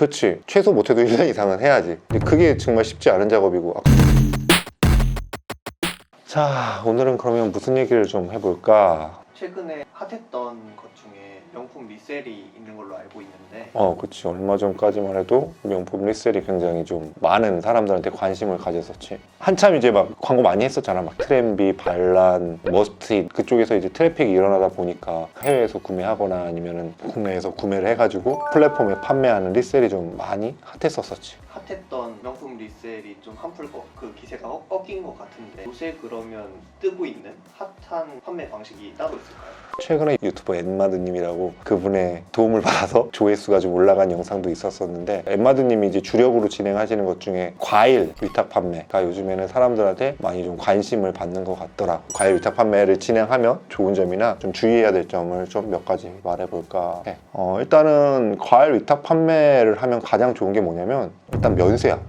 그렇지. 최소 못해도 1년 이상은 해야지. 근데 그게 정말 쉽지 않은 작업이고. 자, 오늘은 그러면 무슨 얘기를 좀 해볼까? 최근에 핫했던 것 중에 명품 리셀이 있는 걸로 알고 있는데 그치. 얼마 전까지만 해도 명품 리셀이 굉장히 좀 많은 사람들한테 관심을 가졌었지. 한참 이제 막 광고 많이 했었잖아. 막 트렌비, 반란, 머스트잇 그쪽에서 이제 트래픽이 일어나다 보니까 해외에서 구매하거나 아니면은 국내에서 구매를 해가지고 플랫폼에 판매하는 리셀이 좀 많이 핫했었었지. 핫했던 명품 리셀이 좀 한풀 그 기세가 꺾인 것 같은데 요새 그러면 뜨고 있는 핫한 판매 방식이 따로 있을까요? 최근에 유튜버 엠마드님이라고 그분의 도움을 받아서 조회수가 좀 올라간 영상도 있었었는데, 엠마드님이 이제 주력으로 진행하시는 것 중에 과일 위탁 판매가 요즘에는 사람들한테 많이 좀 관심을 받는 것 같더라. 과일 위탁 판매를 진행하면 좋은 점이나 좀 주의해야 될 점을 좀 몇 가지 말해볼까 해. 일단은 과일 위탁 판매를 하면 가장 좋은 게 뭐냐면 일단 면세야.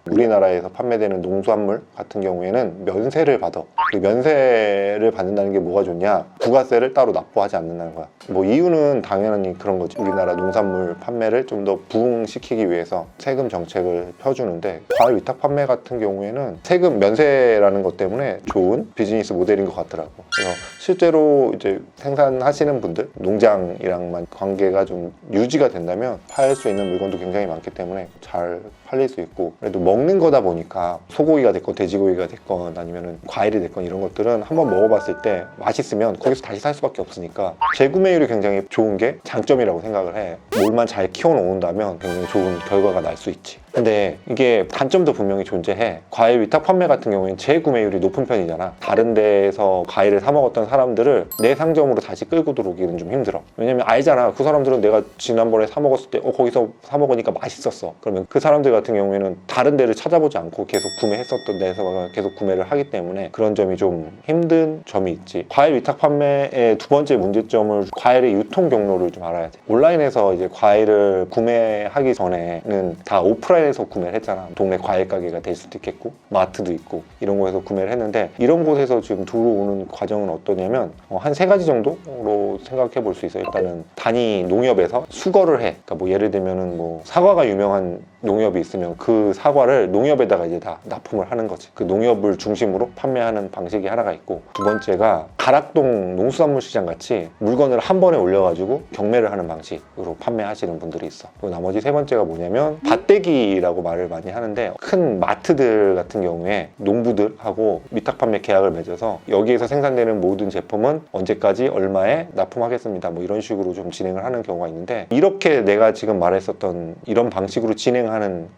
우리나라에서 판매되는 농수산물 같은 경우에는 면세를 받아. 그 면세를 받는다는 게 뭐가 좋냐? 부가세를 따로 납부하지 않는다는 거야. 뭐 이유는 당연히 그런 거지. 우리나라 농산물 판매를 좀 더 부흥시키기 위해서 세금 정책을 펴주는데, 과일 위탁 판매 같은 경우에는 세금 면세라는 것 때문에 좋은 비즈니스 모델인 것 같더라고. 그래서 실제로 이제 생산하시는 분들, 농장이랑만 관계가 좀 유지가 된다면 팔 수 있는 물건도 굉장히 많기 때문에 잘 팔릴 수 있고, 그래도 먹는 거다 보니까 소고기가 됐건 돼지고기가 됐건 아니면 과일이 됐건 이런 것들은 한번 먹어봤을 때 맛있으면 거기서 다시 살 수밖에 없으니까 재구매율이 굉장히 좋은 게 장점이라고 생각을 해. 뭘만 잘 키워놓는다면 굉장히 좋은 결과가 날 수 있지. 근데 이게 단점도 분명히 존재해. 과일 위탁 판매 같은 경우에는 재구매율이 높은 편이잖아. 다른 데에서 과일을 사 먹었던 사람들을 내 상점으로 다시 끌고 들어오기는 좀 힘들어. 왜냐면 알잖아. 그 사람들은 내가 지난번에 사 먹었을 때 거기서 사 먹으니까 맛있었어. 그러면 그 사람들 같은 경우에는 다른 데를 찾아보지 않고 계속 구매했었던 데에서 계속 구매를 하기 때문에 그런 점이 좀 힘든 점이 있지. 과일 위탁 판매의 두 번째 문제점을, 과일의 유통 경로를 좀 알아야 돼. 온라인에서 이제 과일을 구매하기 전에는 다 오프라인에서 구매를 했잖아. 동네 과일 가게가 될 수도 있겠고 마트도 있고 이런 곳에서 구매를 했는데, 이런 곳에서 지금 들어오는 과정은 어떠냐면 한 세 가지 정도로 생각해 볼 수 있어요. 일단은 단위 농협에서 수거를 해. 그러니까 뭐 예를 들면은 뭐 사과가 유명한 농협이 있으면 그 사과를 농협에다가 이제 다 납품을 하는 거지. 그 농협을 중심으로 판매하는 방식이 하나가 있고, 두 번째가 가락동 농수산물 시장 같이 물건을 한 번에 올려가지고 경매를 하는 방식으로 판매하시는 분들이 있어. 그리고 나머지 세 번째가 뭐냐면 밭대기라고 말을 많이 하는데, 큰 마트들 같은 경우에 농부들하고 위탁 판매 계약을 맺어서 여기에서 생산되는 모든 제품은 언제까지 얼마에 납품하겠습니다, 뭐 이런 식으로 좀 진행을 하는 경우가 있는데, 이렇게 내가 지금 말했었던 이런 방식으로 진행하는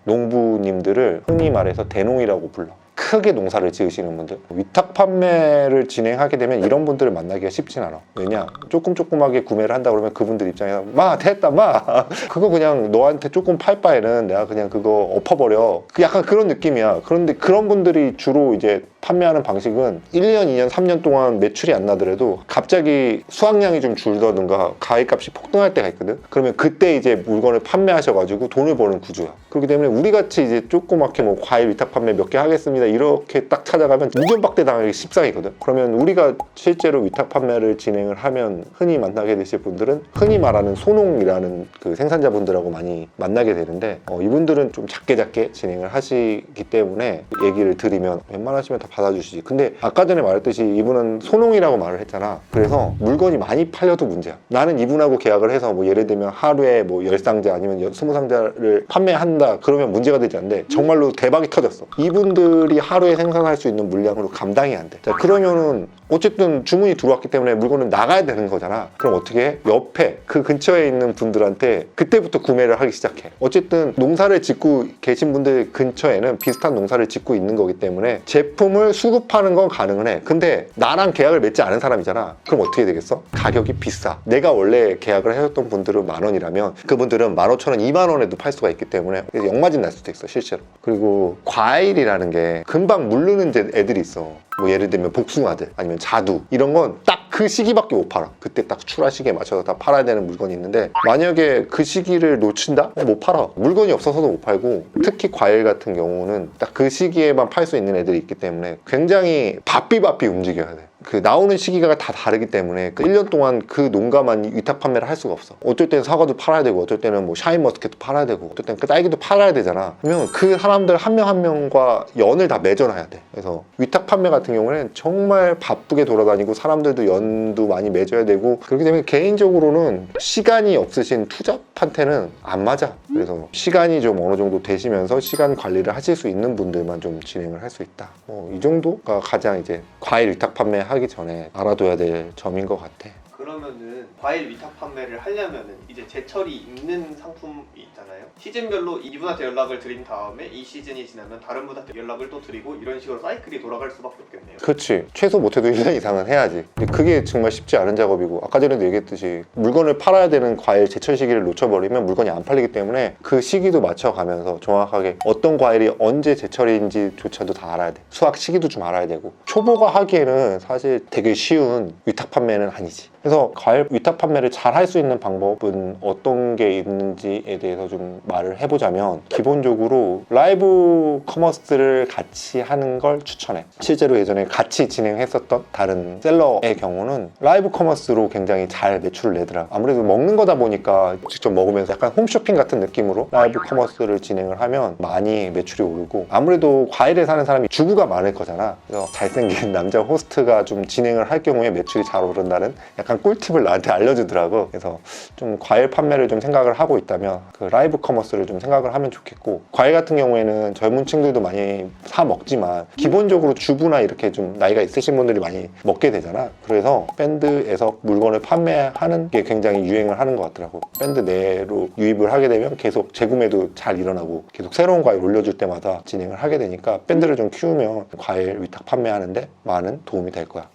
농부님들을 흔히 말해서 대농이라고 불러. 크게 농사를 지으시는 분들, 위탁 판매를 진행하게 되면 이런 분들을 만나기가 쉽진 않아. 왜냐? 조금조금하게 구매를 한다 그러면 그분들 입장에서 마 됐다 마 그거 그냥 너한테 조금 팔 바에는 내가 그냥 그거 엎어버려, 약간 그런 느낌이야. 그런데 그런 분들이 주로 이제 판매하는 방식은 1년, 2년, 3년 동안 매출이 안 나더라도 갑자기 수확량이 좀 줄다든가 과일값이 폭등할 때가 있거든. 그러면 그때 이제 물건을 판매하셔가지고 돈을 버는 구조야. 그렇기 때문에 우리같이 이제 조그맣게 뭐 과일 위탁 판매 몇 개 하겠습니다 이렇게 딱 찾아가면 무전박대 당하기 십상이거든. 그러면 우리가 실제로 위탁 판매를 진행을 하면 흔히 만나게 되실 분들은 흔히 말하는 소농이라는 그 생산자분들하고 많이 만나게 되는데, 이분들은 좀 작게 진행을 하시기 때문에 얘기를 드리면 웬만하시면 다 받아주시지. 근데 아까 전에 말했듯이 이분은 소농이라고 말을 했잖아. 그래서 물건이 많이 팔려도 문제야. 나는 이분하고 계약을 해서 뭐 예를 들면 하루에 뭐 10상자 아니면 20상자를 판매한다 그러면 문제가 되지 않는데, 정말로 대박이 터졌어. 이분들이 하루에 생산할 수 있는 물량으로 감당이 안 돼. 자, 그러면은 어쨌든 주문이 들어왔기 때문에 물건은 나가야 되는 거잖아. 그럼 어떻게 해? 옆에 그 근처에 있는 분들한테 그때부터 구매를 하기 시작해. 어쨌든 농사를 짓고 계신 분들 근처에는 비슷한 농사를 짓고 있는 거기 때문에 제품을 수급하는 건 가능은 해. 근데 나랑 계약을 맺지 않은 사람이잖아. 그럼 어떻게 되겠어? 가격이 비싸. 내가 원래 계약을 해줬던 분들은 10,000원이라면 그분들은 15,000원, 20,000원에도 팔 수가 있기 때문에 역마진 날 수도 있어, 실제로. 그리고 과일이라는 게 금방 물르는 애들이 있어. 뭐 예를 들면 복숭아들 아니면 자두, 이런 건 딱 그 시기밖에 못 팔아. 그때 딱 출하 시기에 맞춰서 다 팔아야 되는 물건이 있는데, 만약에 그 시기를 놓친다? 못 팔아. 물건이 없어서도 못 팔고, 특히 과일 같은 경우는 딱 그 시기에만 팔 수 있는 애들이 있기 때문에 굉장히 바삐 움직여야 돼. 그 나오는 시기가 다 다르기 때문에 그 1년 동안 그 농가만 위탁 판매를 할 수가 없어. 어떨 때는 사과도 팔아야 되고 어떨 때는 뭐 샤인머스켓도 팔아야 되고 어떨 때는 그 딸기도 팔아야 되잖아. 그러면 그 사람들 한 명 한 명과 연을 다 맺어놔야 돼. 그래서 위탁 판매 같은 경우는 정말 바쁘게 돌아다니고 사람들도 연도 많이 맺어야 되고 그렇기 때문에 개인적으로는 시간이 없으신 투잡한테는 안 맞아. 그래서 시간이 좀 어느 정도 되시면서 시간 관리를 하실 수 있는 분들만 좀 진행을 할 수 있다. 이 정도가 가장 이제 과일 위탁 판매하기 전에 알아둬야 될 점인 것 같아. 그러면은 과일 위탁 판매를 하려면은 이제 제철이 있는 상품이 있잖아요. 시즌별로 이분한테 연락을 드린 다음에 이 시즌이 지나면 다른 분한테 연락을 또 드리고 이런 식으로 사이클이 돌아갈 수밖에 없겠네요. 그렇지. 최소 못해도 1년 이상은 해야지. 근데 그게 정말 쉽지 않은 작업이고 아까 전에도 얘기했듯이 물건을 팔아야 되는 과일 제철 시기를 놓쳐버리면 물건이 안 팔리기 때문에 그 시기도 맞춰가면서 정확하게 어떤 과일이 언제 제철인지조차도 다 알아야 돼. 수확 시기도 좀 알아야 되고 초보가 하기에는 사실 되게 쉬운 위탁 판매는 아니지. 그래서 과일 위탁 판매를 잘 할 수 있는 방법은 어떤 게 있는지에 대해서 좀 말을 해보자면 기본적으로 라이브 커머스를 같이 하는 걸 추천해. 실제로 예전에 같이 진행했었던 다른 셀러의 경우는 라이브 커머스로 굉장히 잘 매출을 내더라. 아무래도 먹는 거다 보니까 직접 먹으면서 약간 홈쇼핑 같은 느낌으로 라이브 커머스를 진행을 하면 많이 매출이 오르고 아무래도 과일을 사는 사람이 주부가 많을 거잖아. 그래서 잘생긴 남자 호스트가 좀 진행을 할 경우에 매출이 잘 오른다는 약간 꿀팁을 나한테 알려주더라고. 그래서 좀 과일 판매를 좀 생각을 하고 있다면 그 라이브 커머스를 좀 생각을 하면 좋겠고 과일 같은 경우에는 젊은 층들도 많이 사 먹지만 기본적으로 주부나 이렇게 좀 나이가 있으신 분들이 많이 먹게 되잖아. 그래서 밴드에서 물건을 판매하는 게 굉장히 유행을 하는 것 같더라고. 밴드 내로 유입을 하게 되면 계속 재구매도 잘 일어나고 계속 새로운 과일 올려줄 때마다 진행을 하게 되니까 밴드를 좀 키우면 과일 위탁 판매하는데 많은 도움이 될 거야.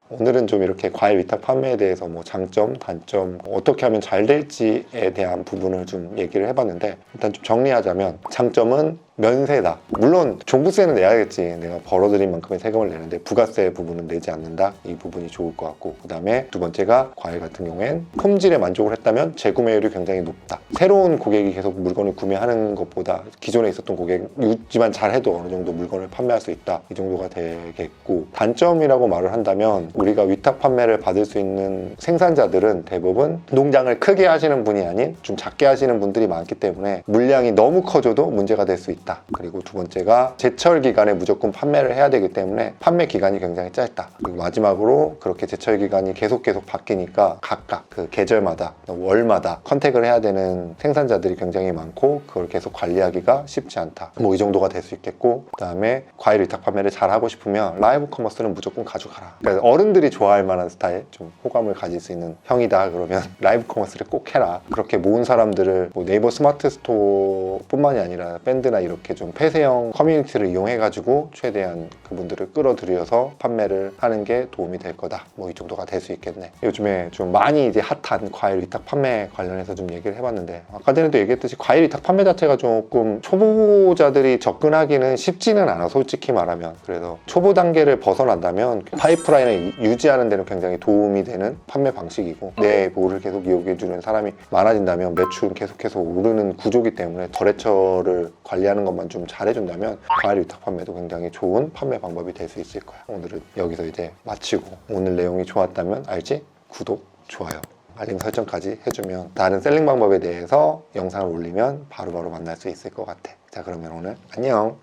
오늘은 좀 이렇게 과일 위탁 판매에 대해서 뭐 장점, 단점, 어떻게 하면 잘 될지에 대한 부분을 좀 얘기를 해봤는데 일단 좀 정리하자면 장점은 면세다. 물론 종부세는 내야겠지. 내가 벌어들인 만큼의 세금을 내는데 부가세 부분은 내지 않는다. 이 부분이 좋을 것 같고 그 다음에 두 번째가 과일 같은 경우엔 품질에 만족을 했다면 재구매율이 굉장히 높다. 새로운 고객이 계속 물건을 구매하는 것보다 기존에 있었던 고객 유지만 잘해도 어느 정도 물건을 판매할 수 있다. 이 정도가 되겠고 단점이라고 말을 한다면 우리가 위탁 판매를 받을 수 있는 생산자들은 대부분 농장을 크게 하시는 분이 아닌 좀 작게 하시는 분들이 많기 때문에 물량이 너무 커져도 문제가 될 수 있다. 그리고 두 번째가 제철 기간에 무조건 판매를 해야 되기 때문에 판매 기간이 굉장히 짧다. 그리고 마지막으로 그렇게 제철 기간이 계속 바뀌니까 각각 그 계절마다 월마다 컨택을 해야 되는 생산자들이 굉장히 많고 그걸 계속 관리하기가 쉽지 않다. 뭐 이 정도가 될 수 있겠고 그 다음에 과일 위탁 판매를 잘 하고 싶으면 라이브 커머스는 무조건 가져가라. 그러니까 어른들이 좋아할 만한 스타일, 좀 호감을 가질 수 있는 형이다 그러면 라이브 커머스를 꼭 해라. 그렇게 모은 사람들을 뭐 네이버 스마트 스토어 뿐만이 아니라 밴드나 이렇게 좀 폐쇄형 커뮤니티를 이용해가지고 최대한 그분들을 끌어들여서 판매를 하는 게 도움이 될 거다. 뭐 이 정도가 될 수 있겠네. 요즘에 좀 많이 이제 핫한 과일 위탁 판매 관련해서 좀 얘기를 해봤는데 아까 전에도 얘기했듯이 과일 위탁 판매 자체가 조금 초보자들이 접근하기는 쉽지는 않아. 솔직히 말하면. 그래서 초보 단계를 벗어난다면 파이프라인을 유지하는 데는 굉장히 도움이 되는 판매 방식이고 내 뭐를 계속 이용해주는 사람이 많아진다면 매출은 계속해서 오르는 구조기 때문에 거래처를 관리하는 것만 좀 잘해준다면 과일 위탁 판매도 굉장히 좋은 판매 방법이 될 수 있을 거야. 오늘은 여기서 이제 마치고 오늘 내용이 좋았다면 알지? 구독, 좋아요, 알림 설정까지 해주면 다른 셀링 방법에 대해서 영상을 올리면 바로바로 만날 수 있을 것 같아. 자 그러면 오늘 안녕.